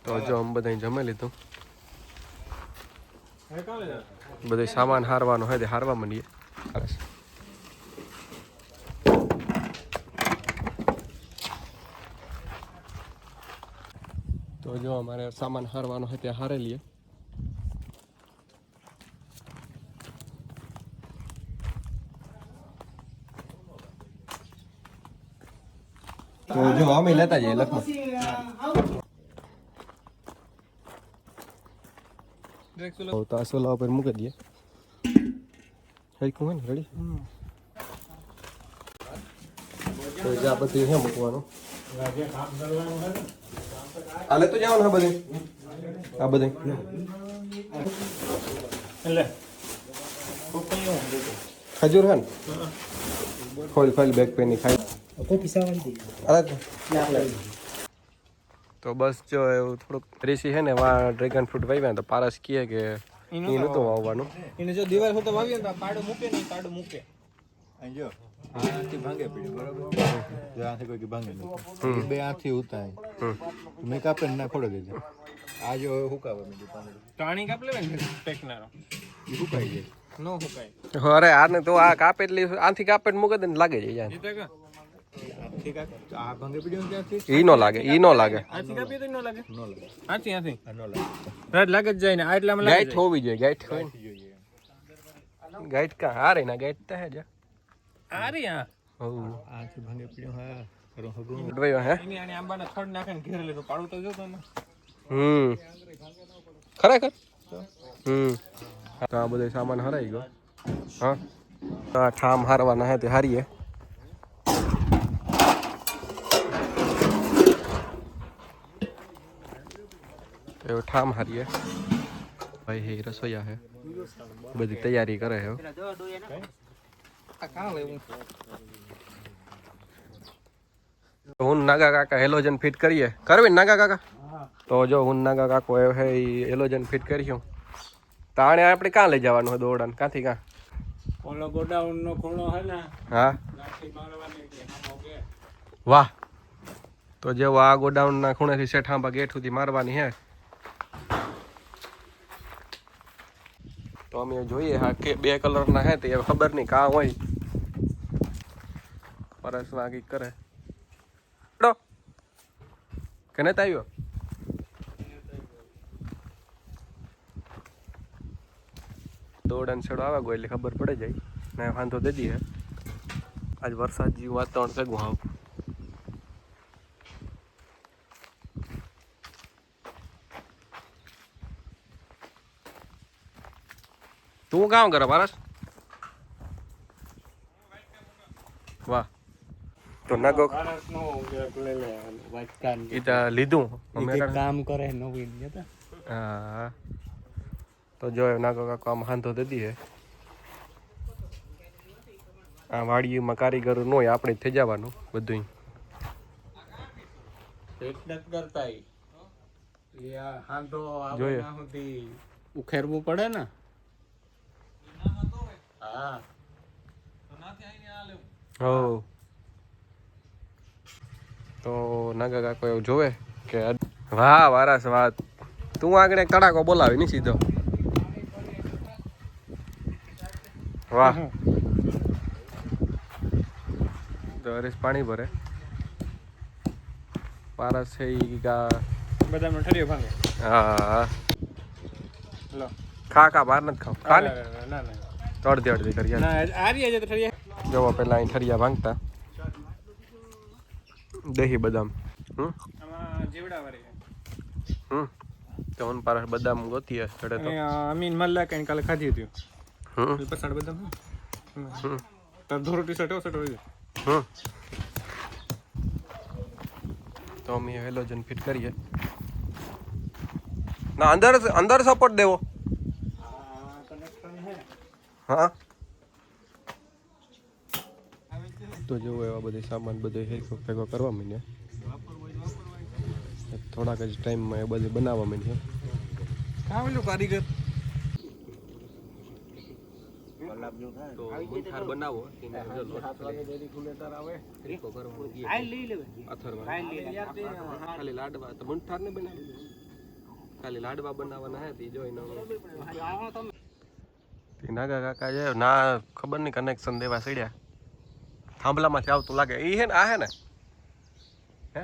તો જો અમે બધા જમી લીધું, બધો સામાન હારવાનો હોય તે હારવા માંડીએ. તો જો અમારે સામાન હારવાનો હોય તે હારે લઈએ. તો જો અમે લેતા જઈએ લખમાં. તો આ સોલા ઉપર મૂકી દઈએ. હરખું હોય ને રેડી. તો જ્યાં બધું છે મૂકવાનું. હાલે તો જવાનું હા બધે. આ બધે ખજૂર હે ને ખોલ બેગ પેની ખાઈ. તો બસ જો એવું થોડુંક રેસી છે ને વા ડ્રેગન ફ્રૂટ વાવ્યા તો પારસ કહે કે એ નતું વાવવાનું. એને જો દિવાલ હોતો વાવ્યો તો પાડો મૂકે નહીં, પાડો મૂકે જો આથી ભાંગે પડી બરોબર. જો આથી કોઈ ભાંગે નહીં, બે આથી ઉતાય મેં કાપે ના ખોડો દેજો. આ જો હુકાવે મેં પાણી ટાણી કાપ લેવે ને ટેકનારો એ હુકાઈ જાય નો હુકાય. અરે આને તો આ કાપે એટલે આથી કાપે મૂકે દે ને લાગે જાય યાર. આ ભાંગે પડી ત્યાંથી ઈ નો લાગે, ઈ નો લાગે. આથી કાપી તો નો લાગે, નો લાગે. આથી આથી નો લાગે. રાત લાગે જ જાય ને આ એટલામાં લાગે. ગાઈટ હોવી જોઈએ, ગાઈટ હોય ને. ગાઈટ કા હારે ના ગાઈટ તો હે જા. આરી આ હો આથી ભાંગે પડ્યો. હા કરો હગો ડવાયો હે. એની આને આંબાના થડ નાખે ને ઘેરે લેતો પાડું તો જો તમે. ખરેખર. તો આ બધો સામાન હરાઈ ગયો. હા આ ઠામ હારવાના હે તે હારીએ. એવો ઠામ હારીએ. ભાઈ હે રસોઈયા હે, બધી તૈયારી કરે હે. હું નાગા કાકા હેલોજન ફિટ કરીએ. કરવી ને નાગા કાકા? તો જો હું નાગા કાકો હે હેલોજન ફિટ કર્યું. તાણે આપણે ક્યાં લઈ જવાનું હોય દોરડાને? ક્યાંથી ક્યાં? ઓલો ગોડાઉન નો ખૂણો હે ને. હા વાહ. તો જેવો આ ગોડાઉન ના ખૂણેથી શેઠાંબા ગેટ સુધી મારવાની હે. તો અમે જોઈએ હા કે બે કલરના હે તે ખબર નહીં કાં હોય. પરસ વાગી કરે કે નથી આવ્યો? દોડાને છેડો આવે ગયો એટલે ખબર પડે જાય ને વાંધો દે દી હે. આજ વરસાદ જેવું વાતાવરણ છે ગુહાવ. તું કામ કરે પારસ? વાહ. તો નાગો લીધું અમે કામ કરે નવીન. હા તો જો નાગો કાકો આમ હાંધો દીધી હે. આ વાડીમાં કારીગર ન હોય, આપણે થઈ જવાનું બધું. જોઈએ ઉખેરવું પડે ને. હા હો તો નાગા કાકો એવું જોવે કે વાહ વારસ વાત તું આગળ એક તડાકો બોલાવી નહીં સીધો. વાહ. તો હરેશ પાણી ભરે. પારસ છે ઈ ગા બદામનો ઠરિયો ભાંગે. હા લો ખા બહાર નથી ખાવ. ખા ને ના ના તો અડધી કરી. ના આરી આજે ઠરિયા જોવો પેલા અહીં ઠરિયા ભાંગતા દહીં બદામ. આમાં જેવડા વાળી. તો હું પારસ બદામ ગોતીએ ચડે તો અમીન મલ્લા કઈ કાલે ખાધી હતી. પસાડ બદામ તાર ધોરો ટી શર્ટ હોય. તો અમે હેલોજન ફિટ કરીએ. ના અંદર સપોર્ટ દેવો. હા તો જેવો એવા બધા સામાન બધો હેરખો ભેગો કરવા માંડ્યા. થોડાક જ ટાઈમમાં એ બધું બનાવવા માંડ્યા. કાવલું કારીગર તો મુંઠાર બનાવો ખાલી લાડવા તો મુંઠાર ને બનાવી ખાલી લાડવા બનાવવાના હે તી જોઈ નાગા કાકા છે ના ખબર નહીં કનેક્શન દેવા સડ્યા થાંભલામાંથી આવતું લાગે ઈ હે ને આ હે ને હે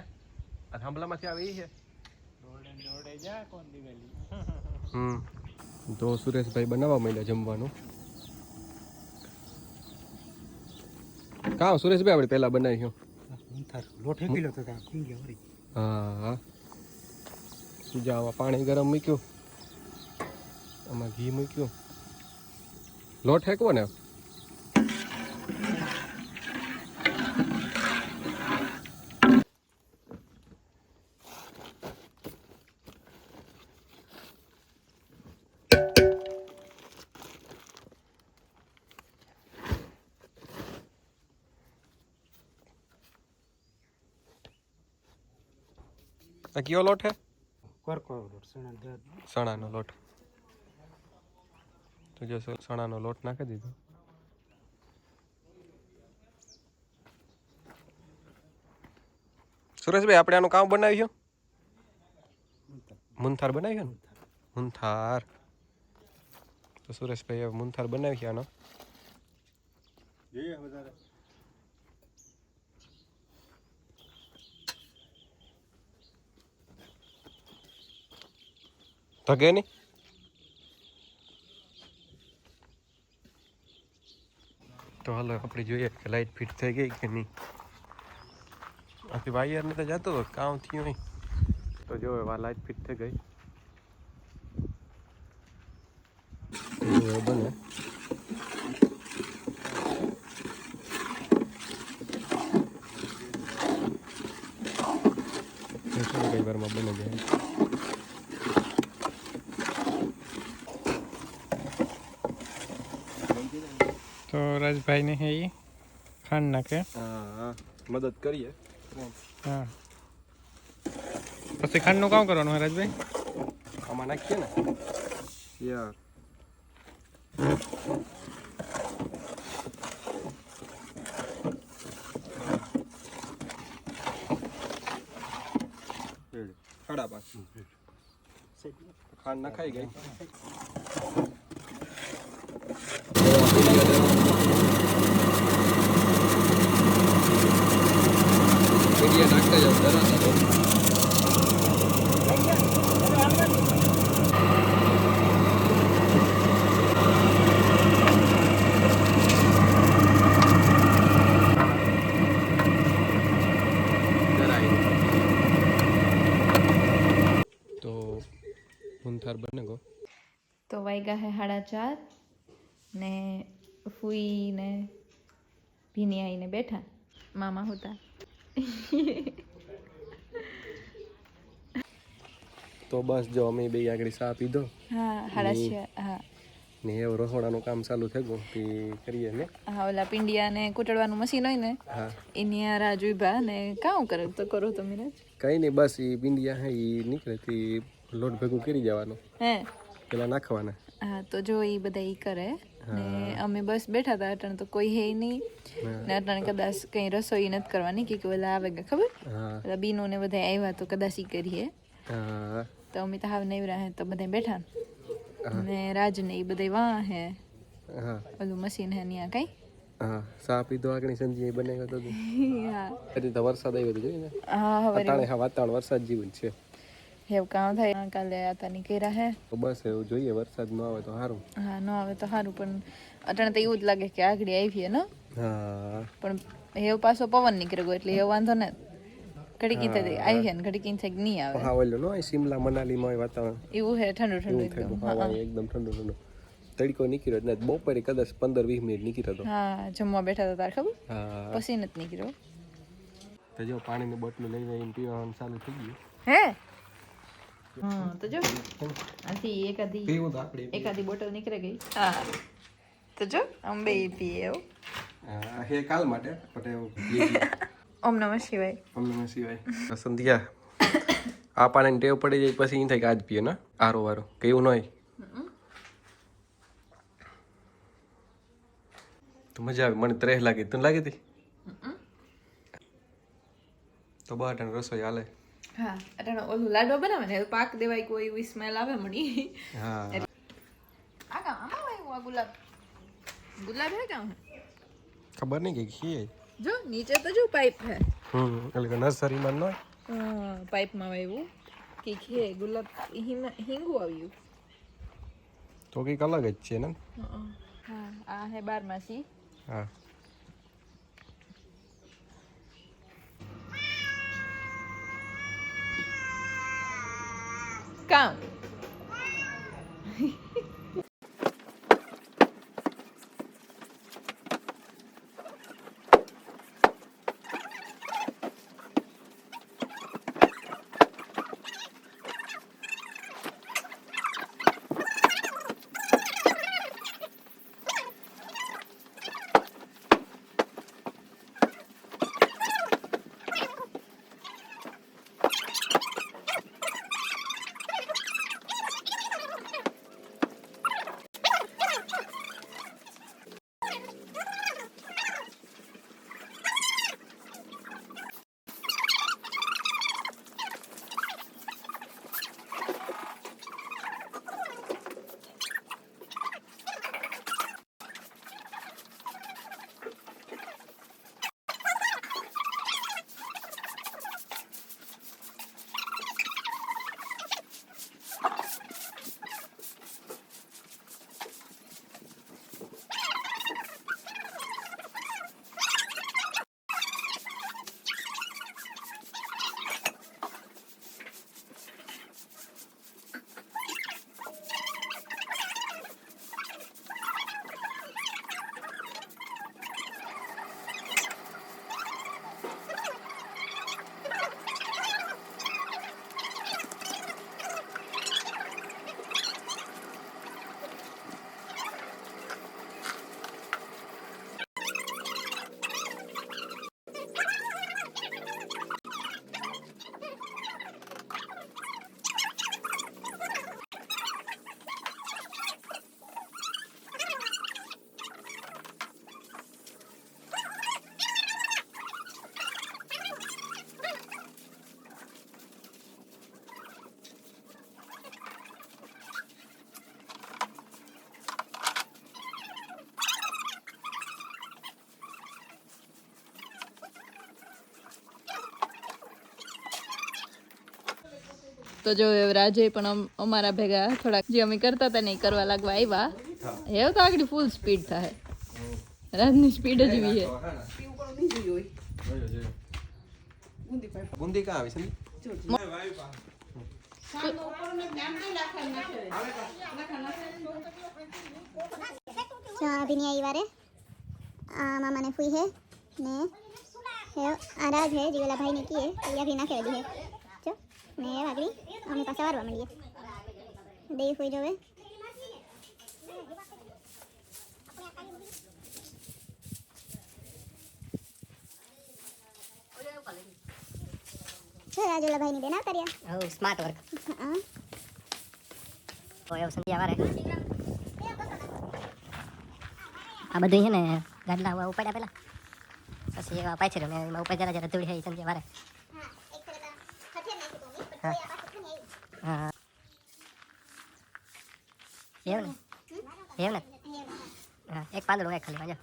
આ થાંભલામાંથી આવે ઈ હે તો સુરેશભાઈ બનાવવા માંડ્યા જમવાનું કાં સુરેશભાઈ આપણે પહેલા બનાવ્યું હા જા આમાં પાણી ગરમ મૂક્યું આમાં ઘી મૂક્યું લોટ હેકવો ને આ કયો લોટ હે સણાનો લોટ તો જો સણાનો લોટ નાખી દીધો સુરેશભાઈ આપણે આનું કામ બનાવ્યું મુનથાર બનાવ્યું ને મુનથાર તો સુરેશભાઈ હવે મુનથાર બનાવી આનો ધગે નહીં તો હાલો આપણે જોઈએ કે લાઈટ ફિટ થઈ ગઈ કે નહીં આથી વાયર ને તો જતો હતો કામ થયું નહીં તો જો લાઈટ ફિટ થઈ ગઈ બને કઈ વારમાં બને જાય તો રાજભાઈ ને હે ખાંડ નાખે હા મદદ કરીએ હા પછી ખાંડનું કામ કરવાનું હે રાજભાઈ આમાં નાખીએ ને યાર ખડા પાસ ખાંડ નખાઈ ગઈ નાખતા જાવ ધરાતા તો મુનથાર બને ગો તો વાગ્યા હે 4:30 ને ફૂઈ ને ભીની આવીને બેઠા મામા હતા તો બસ જો અમે બે આગળ ચા પીધો હા 6:30 હા ને એવું રસોડાનું કામ ચાલુ થઈ ગયું તે કરીએ ને હા ઓલા પિંડિયા ને કૂટડવાનું મશીન હોય ને હા એની આ રાહ જોઈભા ને કામ કરે તો કરો તમે રાજ કઈ નહીં બસ એ બિંડિયા હે એ નીકળે તે લોટ ભેગું કરી જવાનું હે પેલા નાખવાના હા તો જો એ બધા ઈ કરે ને અમે બસ બેઠા હતા અટાણે તો કોઈ હે નહીં ને અટાણે કદાચ કઈ રસોઈ નથી કરવાની કે ઓલા આવે ગયા ખબર હા બધા બીનો ને બધા આવ્યા તો કદાચ ઈ કરીએ હા તો અમે તો હાવ નવરા હે તો બધા બેઠા ને રાજ ને એ બધા વાહ હે હા ઓલું મશીન હે ન્યા કઈ હા ચા પીધો આગળ સંજી બનાવ્યો હતો હા હજી તો વરસાદ આવ્યો હતો જોઈને હા હવે અટાણે હા વાતાવરણ વરસાદ જેવું જ છે એવું કામ થાય કાલે આતા નીકળ્યા હે તો બસ એવું જોઈએ વરસાદ ન આવે તો સારું હા ન આવે તો સારું પણ અટાણે તો એવું જ લાગે કે આગળ આવીએ ને હા પણ હેવ પાછો પવન નીકળી ગયો એટલે એવું વાંધો ને ઘડી કીધે આવી ને ઘડી કીધે નહીં આવે હા ઓલો નો શિમલા મનાલીમાં હોય વાતાવરણ એવું હે ઠંડુ ઠંડુ એકદમ હા એકદમ ઠંડુ ઠંડુ તડકો નીકળ્યો ને બપોરે કદાચ 15-20 મિનિટ નીકળ્યો હતો હા જમવા બેઠા હતા તાર ખબર હા પછી નથી નીકળ્યો તો જો પાણીની બોટલ લઈ જઈને પીવાનું ચાલુ થઈ ગયું હે હા તો જો આથી પીવું તો આપણે એકાદી બોટલ નીકળી ગઈ હા તો જો અંબે પીએ એવું હા હે કાલ માટે પણ ઓમ નમઃ શિવાય અમને સિવાય સંધ્યા આ પાણીની ટેવ પડી જાય પછી થાય કે આજ પીએ ને આરો વારો કેવું ન હોય તો મજા આવે મને ત્રેહ લાગી તને લાગી હતી તો બટાણ રસોઈ હાલે હા અટાણે ઓલું લાડવા બનાવે ને પાક દેવાય કોઈ એવી સ્મેલ આવે મળી હા આ કામ આમાં આવ્યું આ ગુલાબ ગુલાબ હે કામ ખબર નહીં કે ખીએ જો નીચે તો જો પાઇપ હે એટલે કે નર્સરીમાં ન હોય હા પાઇપમાં આવ્યું કે હે ગુલાબ હિંગુ આવ્યું તો કંઈક અલગ જ છે ને હા આ હે બારમાસી હા કામ તો જો રાજે પણ અમારા ભેગા થોડાક જે અમે કરતા હતા ને એ કરવા લાગવા આવ્યા હવે તો આગળ ફૂલ સ્પીડ થાય રાજની સ્પીડ જ એવી છે બુંદી કાં આવી છે अभी नहीं आई बारे मामा ने फुई है ने आराज है जी वाला भाई ने की है तो ये अभी ना कह दी है जो ने वागड़ी हमें पास वारवा मिली दे फुई जो है राज वाला भाई ने देना करिया Oh, smart work. हां તો એવું સંધ્યા વારે આ બધું છે ને ગાડલા ઉપાડ્યા પેલા પછી એવા પાછળ ને એમાં ઉપર જરા જરા ધૂળ છે સંધ્યા વારે હા હા એવું ને હા એક પાંદડું એક ખાલી વાંચો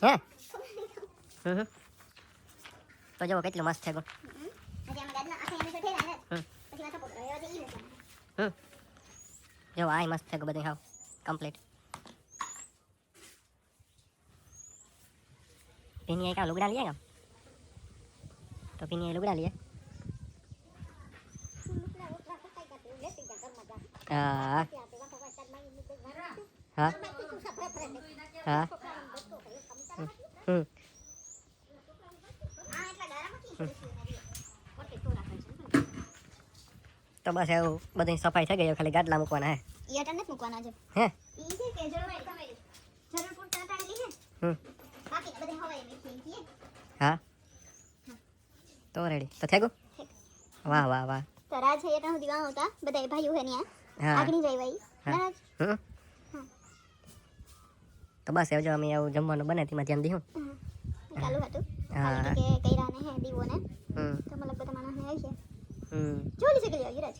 હે તો જો કેટલું મસ્ત છે ગો જો આ મસ્ત છે બધું હાવ કમ્પ્લીટ પીની કા લુગડા લીએ તો પીની લુગડા લીએ હા હા હા તો બસ એવું બધી સફાઈ થઈ ગઈ ખાલી ગાડલા મૂકવાના હે ये अटन मुकवाना है હે ई से के जरूर તમે જરૂર પૂરતા અટાડી લી છે બાકી બધે હવાઈ મેખી કીએ હા તો રેડી તો થઈ ગયું વાહ વાહ વાહ તો રાજ है अटन हुदी गांव होता બધા ભાઈઓ હે ન્યા હા આગની જાય ભાઈ રાજ તો બસ એવું જો અમે એવું જમવાનું બને તેમાં ધ્યાન દીધું ચાલુ હતું ખાલી કે કૈરા ને હે દીવો ને હમ તો મતલબ બધા માણસને આવી છે હમ જોલી શકે લ્યો યુરાજ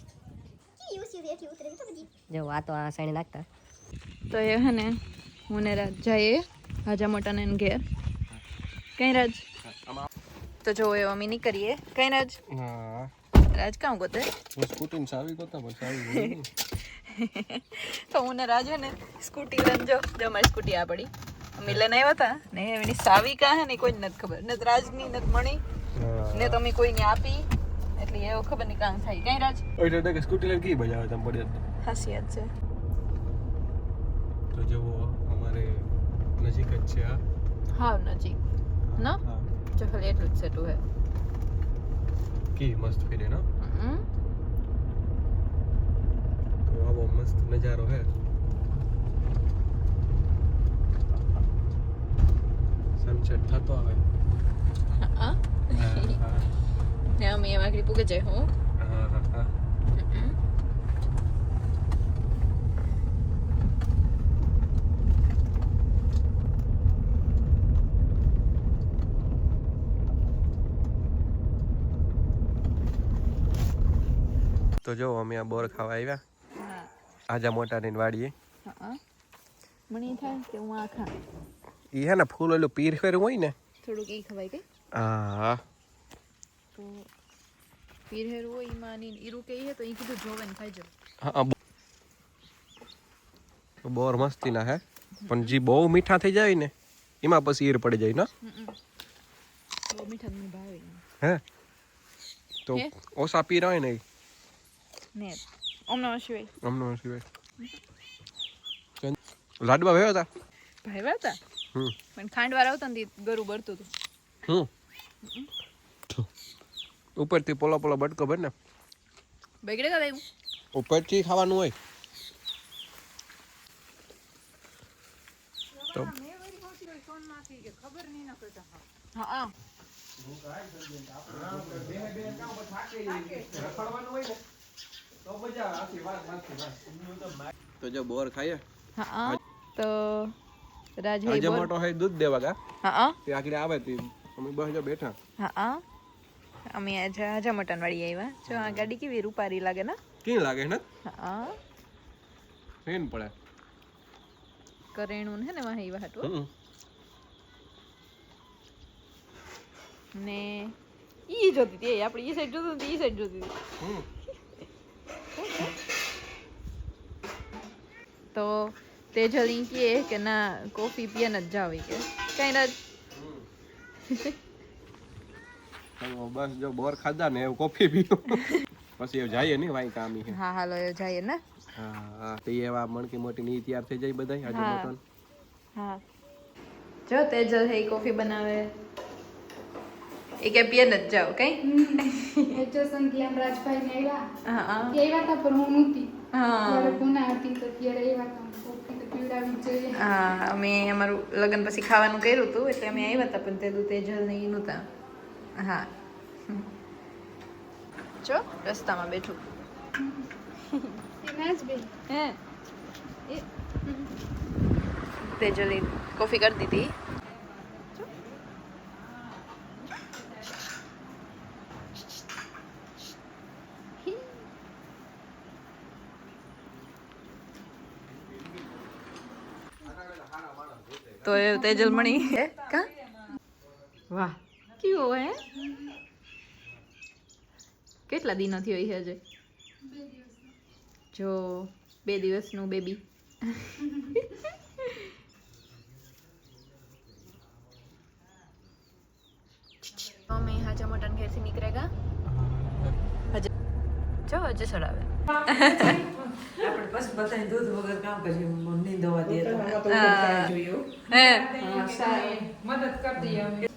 કી યુસી બેઠી ઉતરે તો બધી જો આ તો આ સાઈડ નાખતા તો એ હે ને હું ને રાજ જઈએ હાજા મોટા ને ઘેર કઈ રાજ તો જો એ અમે નીકળીએ કઈ રાજ હા રાજ કામ ગોતે હું સ્કૂટીને સાવી ગોતા પણ સાવી તો હું ને રાજ હે ને સ્કૂટી લઈને જો મારી સ્કૂટી આ પડી અમે લઈને આવ્યા હતા ને એની સાવી કા હે ને કોઈ નથી ખબર ને રાજની નથી મળી ને તમે કોઈને આપી એટલે એવો ખબર નહીં કામ થાય કઈ રાજ ઓય તો સ્કૂટી લઈને કી બજાવે તમે પડ્યો હાસી યાદ છે તો જો અમારે નજીક જ છે આ હાવ નજીક ના હા જો ખાલી એટલું જ સેટું હે કી મસ્ત ફીરે ના હમ તો આવો મસ્ત નજારો હે સનસેટ થતો આવે હા ને અમે એમ આગળ પૂગે જાય હું હા તો જો અમે આ બોર ખાવા આવ્યા હા આજા મોટાની વાડીએ હા મને થાય કે હું આ ખા ઈ હે ને ફૂલ ઓલું પીર ફેરું હોય ને થોડુંક ઈ ખવાય કઈ હા તો પીર હેરું હોય એમાં ની ઈરું કે હે તો ઈ કીધું જોવે ને ખાઈ જો હા બોર મસ્તી ના હે પણ જે બહુ મીઠા થઈ જાય ને એમાં પછી ઈર પડી જાય ને બહુ મીઠા મને ભાવે હે તો હે? ઓછા પીર હોય ને ને ઓમનો સિવાય અમને સિવાય લાડવા ભેવા હતા ભાવ્યા હતા હમ પણ ખાંડવાર આવતા ને ગરું બળતું હતું ઉપરથી પોલો પોલો બટકો ભર ને બગડે કા એવું ઉપરથી ખાવાનું હોય તો હા તો જો બોર ખાઈએ હા તો રાજ આજે મોટો હે દૂધ દેવા ગા હા તે આગળ આવે તે અમે બસ જો બેઠા હા અમે આજે હાજા મટન વાળી આવ્યા જો આ ગાડી કેવી રૂપારી લાગે ને કેમ લાગે ને હા ફેન પડે કરેણું હે ને વાહ એવા હાટું ને ઈ જોતી હતી આપણે ઈ સાઈડ જોતું ઈ સાઈડ જોતી હતી તો તેજલ કહે કે ના કોફી પીએ ન જ જાવ કે કઈ રાજ બસ જો બોર ખાધા ને એવું કોફી પીવું પછી એવું જાય નહીં વાઈ કામી છે હા હાલો એ જઈએ ને હા હા તો એવા મણકી મોટી ની તૈયાર થઈ જાય બધા આજે હા. મોટો હા જો તેજલ હે કોફી બનાવે એ કે પીએ ન જ જાવ કઈ જો સંધ્યા રાજભાઈ ને આવ્યા હા એ આવ્યા હતા પણ હું નહોતી હા ત્યારે પુના હતી તો ત્યારે આવ્યા હતા કોફી તો પીવડાવી જ જોઈએ હા અમે અમારું લગ્ન પછી ખાવાનું કર્યું હતું એટલે અમે આવ્યા હતા પણ તેલું તેજલ ને ઈ નહોતા હા જો રસ્તામાં બેઠું એ નાચ બે હે એ તેજલે કોફી કરી દીધી તો એ તેજલ મણી કા વાહ કેવો હે કેટલા દિનો થયો છે હજે જો 2 દિવસનું બેબી અમે હાજા મટન ઘેરથી નીકળેગા હજે જો હજે સડાવે આપણે બસ બધાને દૂધ વગર કામ કરીએ નીંદ દવા દે તો હે મદદ કરી દઈએ અમે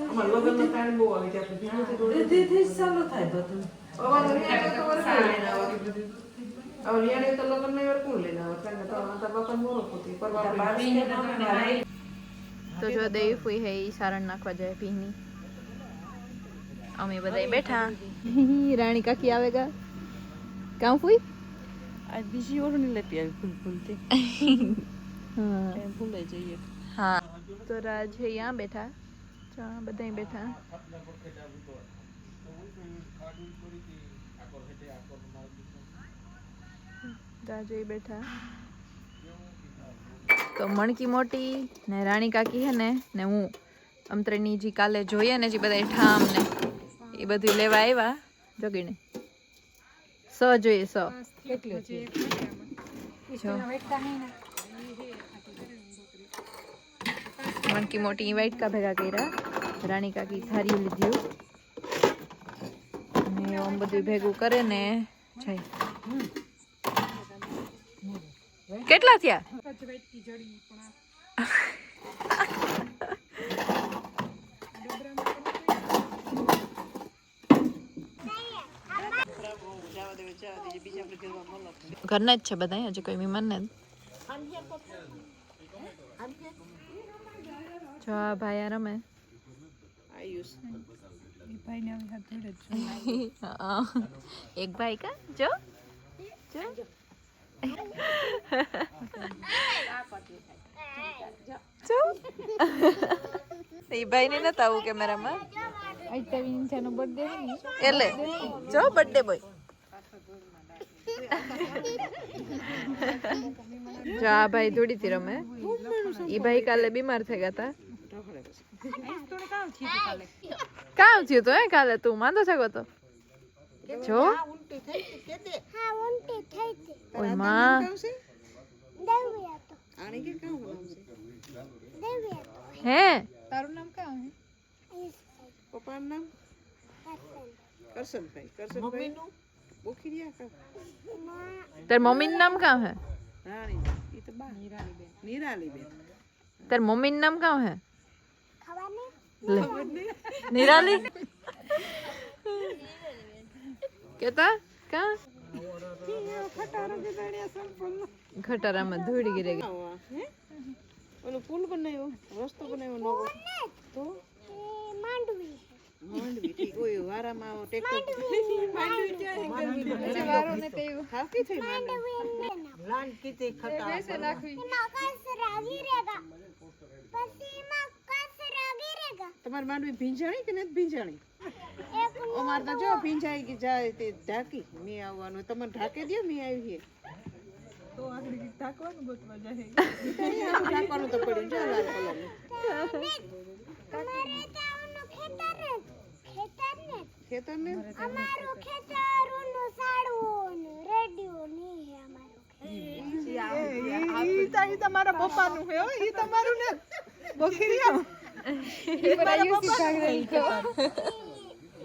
અમારા લગ્નનો ટાઈમ બહુ આવી જાય ધીરે ચાલુ થાય બધું તો જો દેવી ફૂઈ હે ઈ સારણ નાખવા જાય ભીની અમે બધા બેઠા રાણી કાકી આવેગા કાં ફૂઈ આ બીજી ઓળણી લેતી આવી ફૂલ ફૂલથી હા એમ ભૂલાઈ જઈએ તો રાજ હે यहाँ बैठा जहाँ બધા બેઠા રાજુ બેઠા તો મણકી મોટી ને રાણી કાકી હે ને હું અમત્રેની જી કાલે જોઈએ ને જે બધા ઠામ ને એ બધું લેવા આવ્યા જોગીને સ જોઈએ સ મણકી મોટી વાઈટ કા ભેગા કર્યા રાણી કાકી થારી લીધી ને આમ બધું ભેગું કરે ને જાય કેટલા થયા ઘરના જ છે બધા હજી કોઈ મહેમાન ને જો આ ભાઈ આ રમે એક ભાઈ કા જો જો એ ભાઈ ને નતા આવું કેમેરામાં એટલે જો બર્થડે બોય જો આ ભાઈ ધૂળીથી રમે એ ભાઈ કાલે બીમાર થઈ ગયા હતા કામ થયું તો હે કાલે તું માંદો થયો તો જો ઓય માં હે તારું નામ કામ હે પપ્પાનું નામ કરશનભાઈ કરશનભાઈ નું બોખીરિયા કા તાર મમ્મીનું નામ કામ હે રાણી ઈ તો બા નિરાલી બેન તાર મમ્મીનું નામ કામ હે લે નિરાલી કેતા કા ખટારામાં ધોડી ગઈ રહી ઓલો પુલ બનાવ્યો રસ્તો બનાવ્યો નવો તો માંડવી ઠીક હોય વારામાં ટ્રેક્ટર વારો ને તેવું ખાકી થઈ માંડવી લાન કીતે ખટા વેસે નાખવી માં કસરા ગીરેગા પછી માં કસરા ગીરેગા તમાર માંડવી ભીંજાણી કે નથી ભીંજાણી અમાર તો જો ભીંજાઈ ગઈ જાય તે ઢાકી મે આવવાનું તમે ઢાકે દયો મે આવી હે તો આગળ ઢાકવાનું ગોતવા જાય ઢાકવાનું તો પડ્યું જો લાલ કલર તમારે તાવનો ખેતર ને અમારું ખેતરનું સાડવું રેડિયો ની હે અમારું ખેતર ઈ તમારા પપ્પાનું હે ઈ તમારું ને બોખીરિયા ઈ મારા પપ્પા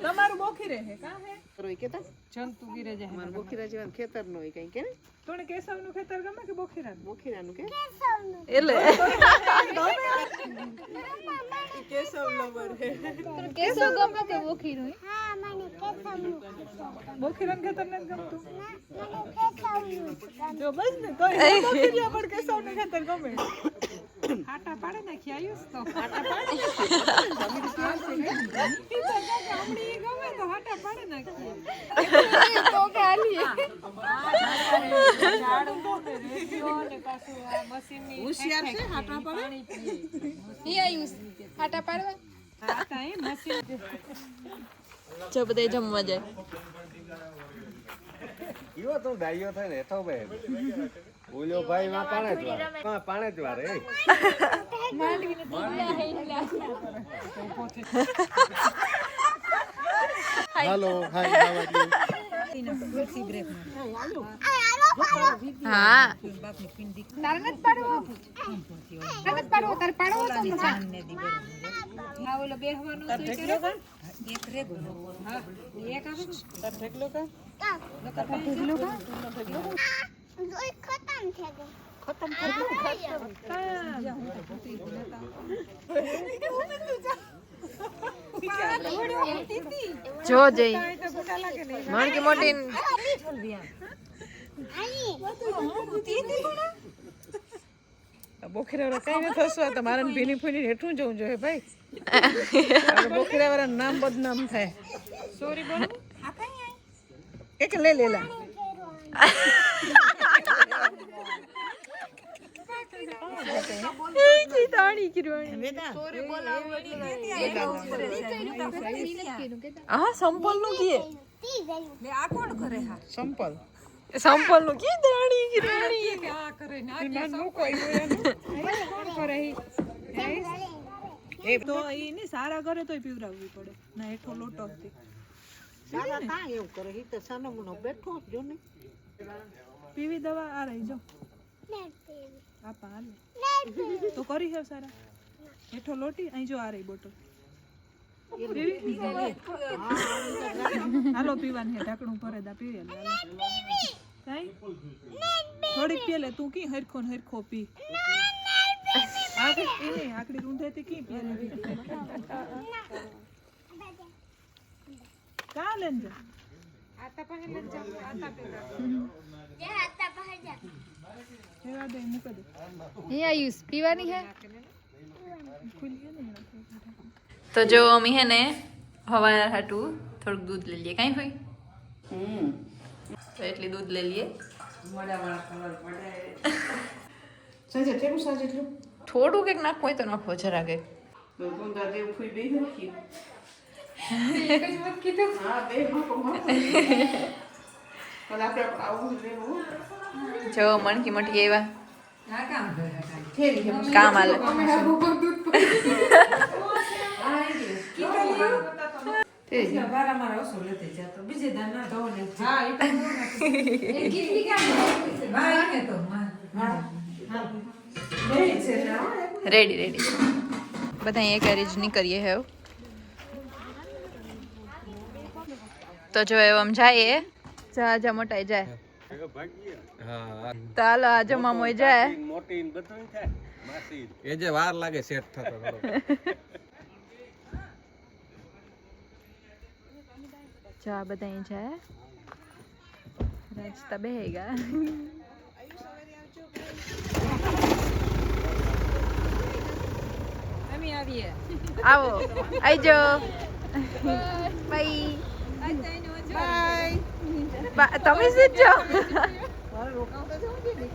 તમારું બોખીરે હે કા હે રોઈ કેતા જંતુ ગીરે જાય અમારું બોખીરા જેવા ખેતર નો કઈ કે ને તોને કેશવનું ખેતર ગમે કે બોખીરાનું કે કેશવનું એટલે કેશવ લવર હે તને કેશવ ગમે કે બોખીરું હા મને કેશવનું બોખીરાનું ખેતર નથી ગમતું ના મને કેશવનું જો બસ ને તો બોખીરિયા પર કેશવનું ખેતર ગમે આટા પાડે નાખી આયુસ તો આટા પાડે જમીન ક્યાં છે ઈ તો ગામડી ગમે તો આટા પાડે નાખી તો ગાલી ઝાડુ મોટે રેડિયો ને પાછું આ મશીન ની હોશિયાર છે આટા પાડે ઈ આયુસ આટા પાડવા આટા એ મશીન જો બધા જમવા જાય ઈવો તો ડાયો થાય ને તો બે ઓલો ભાઈ માં પાણે જ વાર એ હાલો હાય હાવ આર હા તારે નથી પાડવો તારે પાડવો તો હા ઓલો બેહવાનું છે એક રેગો હા એક આવે તાર ઠેકલો કા ઠેકલો કા જોઈ ખતમ થઈ ગઈ ખતમ થઈ ગયું જો જઈ મણકી મોટી બોખીરા કઈ ન થશે તમારે ભીની ફૂની હેઠું જવું જોઈએ ભાઈ બોખીરા વાળા નામ બદનામ થાય સોરી બોલો એક લે લેલા કી તાણી કિરવાણી હા સંપલ નું કીએ સંપલ નું કી તાણી કિરવાણી કોણ કરે એ તો ઈ સારા કરે તોય પીવરાવવી પડે ના હેઠો લોટો હતી સારા કાં એવું કરે ઈ તો સનમનો બેઠો જ જો ને પીવી દવા આ રહી જો આપા હાલ તો કરી હે સારા હેઠો લોટી અહીં જો આ રહી બોટલ હાલો પીવાની હે ઢાંકણું ભરે દા પીવે કાઈ થોડીક પીલે તું કી હરખો ને હરખો પી આકડી રૂંધેતી કી પીલે કા લેન જા આતા પાસે લેન જા આતા પે જા આતા પાસે જા એવા દે મૂક દે એ આયુષ પીવાની હે તો જો અમે હે ને હવા હાટું થોડુંક દૂધ લઈ લઈએ કાંઈ ભાઈ તો એટલી દૂધ લઈ લઈએ થોડું કંઈક નાખવું હોય તો નાખવો જરા કંઈક જો મણકી મટકી એવા કામ હાલે રેડી રેડી બધા એક એરેન્જ નહીં કરીએ હે તો જો એમ જાય જા જા મોટાઈ જાય તો હાલો આજે મામોય જાય એ જે વાર લાગે સેટ થતો જા બધા જાય રાજતા બેહેગા અમે આવીએ આવો આઈજો બાય બાય તમે જ જાઓ રોકાવ તો જવું દે